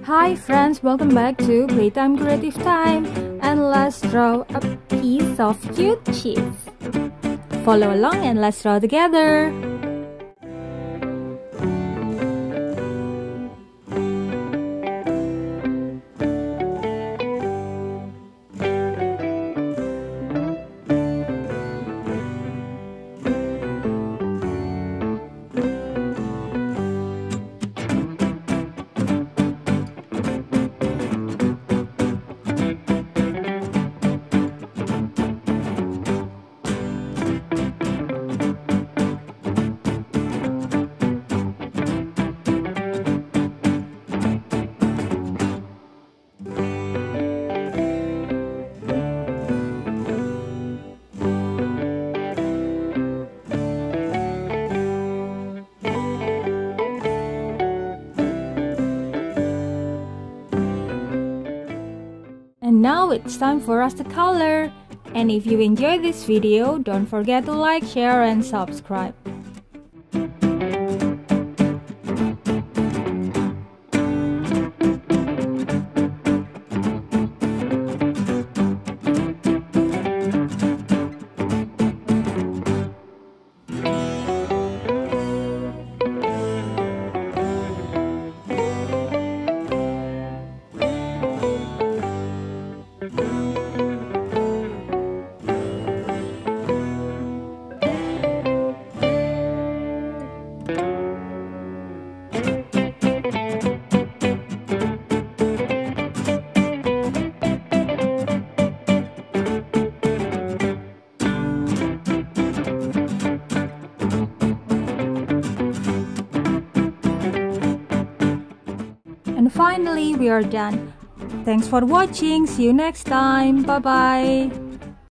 Hi friends, welcome back to Playtime Creative Time, and let's draw a piece of cute cheese. Follow along and let's draw together. And now it's time for us to color. And if you enjoyed this video, don't forget to like, share, and subscribe. And finally, we are done. Thanks for watching. See you next time. Bye bye.